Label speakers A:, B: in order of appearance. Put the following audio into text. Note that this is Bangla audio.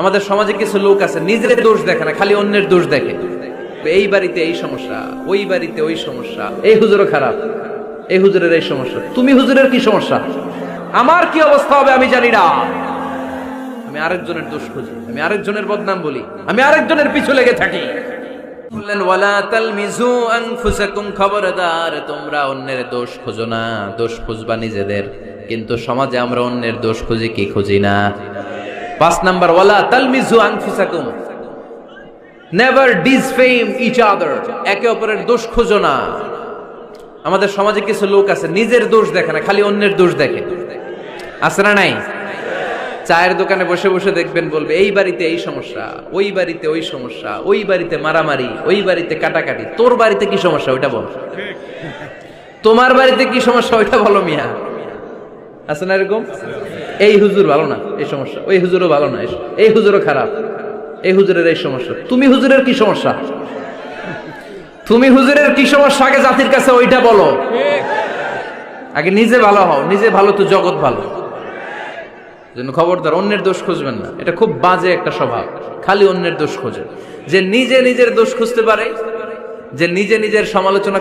A: আমাদের সমাজে কিছু লোক আছে নিজের দোষ দেখে না, খালি অন্যের দোষ দেখে। এই বাড়িতে এই সমস্যা, ওই বাড়িতে ওই সমস্যা, এই হুজুরও খারাপ, এই হুজুরের এই সমস্যা। তুমি হুজুরের কি সমস্যা? আমার কি অবস্থা হবে আমি জানি না। আমি আরেকজনের দোষ খুঁজি, আমি আরেকজনের বদনাম বলি, আমি আরেকজনের পিছু লেগে থাকি। বললেন ওয়ালা তালমিজু আনফুসাকুম, খবরদার তোমরা অন্যের দোষ খোঁজো না, দোষ খুঁজবা নিজেদের। কিন্তু সমাজে আমরা অন্যের দোষ খুঁজি কি খুঁজি না? 5 নাম্বার, ওয়ালা তালমিজু আনফুসাকুম, নেভার ডিসফেম ইচ আদার, একে অপরের দোষ খোঁজো না। আমাদের সমাজে কিছু লোক আছে নিজের দোষ দেখে না, খালি অন্যের দোষ দেখে। আছে না নাই? চায়ের দোকানে বসে বসে দেখবেন বলবে এই বাড়িতে এই সমস্যা, ওই বাড়িতে ওই সমস্যা, ওই বাড়িতে মারামারি, ওই বাড়িতে কাটাকাটি। তোর বাড়িতে কি সমস্যা ওইটা বল, তোমার বাড়িতে কি সমস্যা ওইটা বলো মিয়া। আছে না এরকম? এই হুজুর ভালো না, এই সমস্যা, ওই হুজুরও ভালো না, এই হুজুরও খারাপ, এই হুজুরের এই সমস্যা। তুমি হুজুরের কি সমস্যা? তুমি হুজুরের কি সমস্যা আগে জাতির কাছে ওইটা বলো। আগে নিজে ভালো হও, নিজে ভালো তো জগৎ ভালো। জন্য খবরদার অন্যের দোষ খুঁজবেন না, এটা খুব বাজে একটা স্বভাব, খালি অন্যের দোষ খোঁজে। যে নিজে নিজের দোষ খুঁজতে পারে, যে নিজে নিজের সমালোচনা